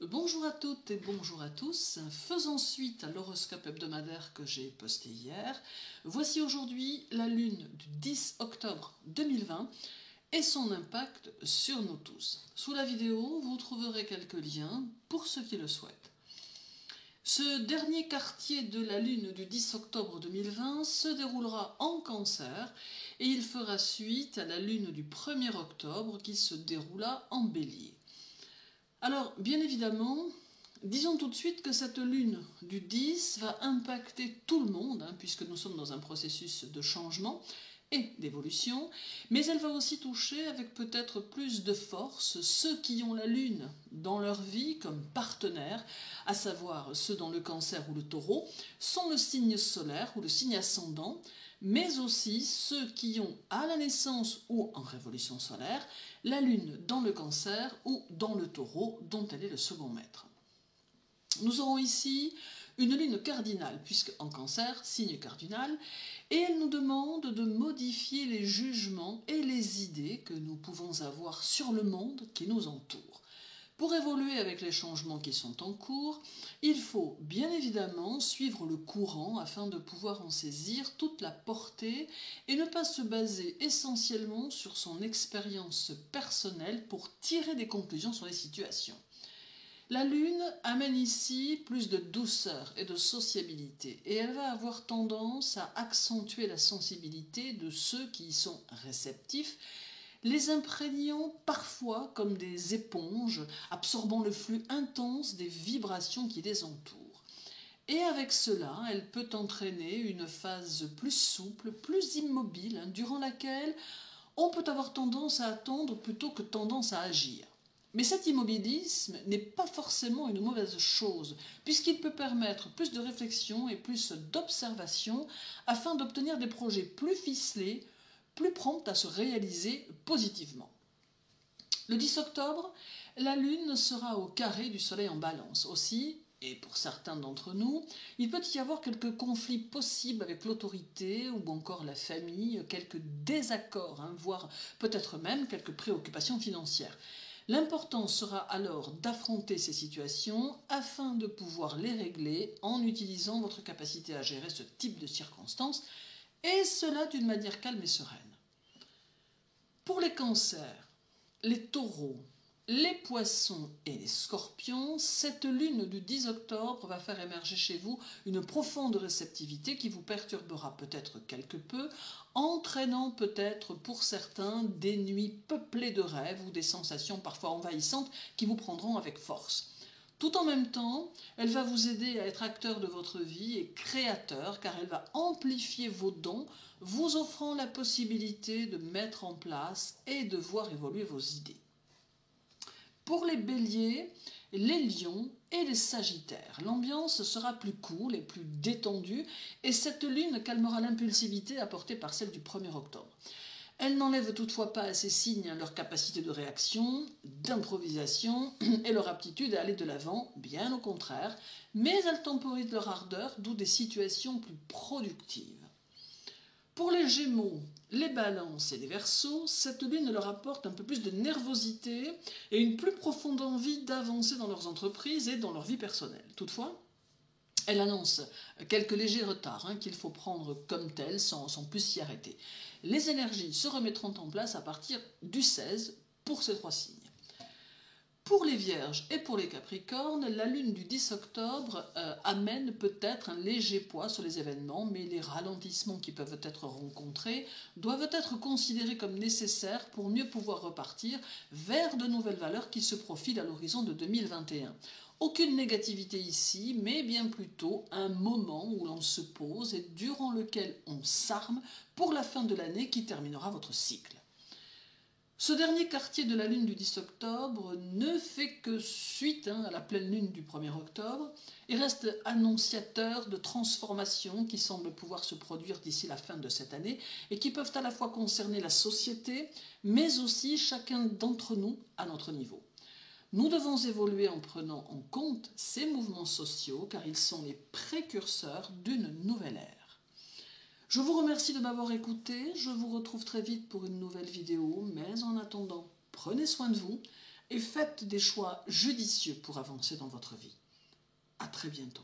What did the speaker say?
Bonjour à toutes et bonjour à tous. Faisant suite à l'horoscope hebdomadaire que j'ai posté hier, voici aujourd'hui la lune du 10 octobre 2020 et son impact sur nous tous. Sous la vidéo, vous trouverez quelques liens pour ceux qui le souhaitent. Ce dernier quartier de la lune du 10 octobre 2020 se déroulera en Cancer et il fera suite à la lune du 1er octobre qui se déroula en Bélier. Alors, bien évidemment, disons tout de suite que cette lune du 10 va impacter tout le monde, puisque nous sommes dans un processus de changement et d'évolution, mais elle va aussi toucher avec peut-être plus de force ceux qui ont la lune dans leur vie comme partenaire, à savoir ceux dont le Cancer ou le Taureau sont le signe solaire ou le signe ascendant, mais aussi ceux qui ont à la naissance ou en révolution solaire la lune dans le Cancer ou dans le Taureau dont elle est le second maître. Nous aurons ici une lune cardinale, puisque en Cancer, signe cardinal, et elle nous demande de modifier les jugements et les idées que nous pouvons avoir sur le monde qui nous entoure. Pour évoluer avec les changements qui sont en cours, il faut bien évidemment suivre le courant afin de pouvoir en saisir toute la portée et ne pas se baser essentiellement sur son expérience personnelle pour tirer des conclusions sur les situations. La Lune amène ici plus de douceur et de sociabilité et elle va avoir tendance à accentuer la sensibilité de ceux qui y sont réceptifs, les imprégnant parfois comme des éponges, absorbant le flux intense des vibrations qui les entourent. Et avec cela, elle peut entraîner une phase plus souple, plus immobile, durant laquelle on peut avoir tendance à attendre plutôt que tendance à agir. Mais cet immobilisme n'est pas forcément une mauvaise chose, puisqu'il peut permettre plus de réflexion et plus d'observation afin d'obtenir des projets plus ficelés, plus prompts à se réaliser positivement. Le 10 octobre, la Lune sera au carré du Soleil en Balance. Aussi, et pour certains d'entre nous, il peut y avoir quelques conflits possibles avec l'autorité ou encore la famille, quelques désaccords, voire peut-être même quelques préoccupations financières. L'important sera alors d'affronter ces situations afin de pouvoir les régler en utilisant votre capacité à gérer ce type de circonstances, et cela d'une manière calme et sereine. Pour les cancers, les taureaux, les poissons et les scorpions, cette lune du 10 octobre va faire émerger chez vous une profonde réceptivité qui vous perturbera peut-être quelque peu, entraînant peut-être pour certains des nuits peuplées de rêves ou des sensations parfois envahissantes qui vous prendront avec force. Tout en même temps, elle va vous aider à être acteur de votre vie et créateur, car elle va amplifier vos dons, vous offrant la possibilité de mettre en place et de voir évoluer vos idées. Pour les béliers, les lions et les sagittaires, l'ambiance sera plus cool et plus détendue et cette lune calmera l'impulsivité apportée par celle du 1er octobre. Elle n'enlève toutefois pas à ces signes leur capacité de réaction, d'improvisation et leur aptitude à aller de l'avant, bien au contraire, mais elle temporise leur ardeur, d'où des situations plus productives. Pour les Gémeaux, les Balances et les Verseaux, cette lune leur apporte un peu plus de nervosité et une plus profonde envie d'avancer dans leurs entreprises et dans leur vie personnelle. Toutefois, elle annonce quelques légers retards qu'il faut prendre comme tels sans plus s'y arrêter. Les énergies se remettront en place à partir du 16 pour ces trois signes. Pour les Vierges et pour les Capricornes, la lune du 10 octobre amène peut-être un léger poids sur les événements, mais les ralentissements qui peuvent être rencontrés doivent être considérés comme nécessaires pour mieux pouvoir repartir vers de nouvelles valeurs qui se profilent à l'horizon de 2021. Aucune négativité ici, mais bien plutôt un moment où l'on se pose et durant lequel on s'arme pour la fin de l'année qui terminera votre cycle. Ce dernier quartier de la lune du 10 octobre ne fait que suite à la pleine lune du 1er octobre et reste annonciateur de transformations qui semblent pouvoir se produire d'ici la fin de cette année et qui peuvent à la fois concerner la société, mais aussi chacun d'entre nous à notre niveau. Nous devons évoluer en prenant en compte ces mouvements sociaux car ils sont les précurseurs d'une nouvelle ère. Je vous remercie de m'avoir écouté, je vous retrouve très vite pour une nouvelle vidéo, mais en attendant, prenez soin de vous, et faites des choix judicieux pour avancer dans votre vie. À très bientôt.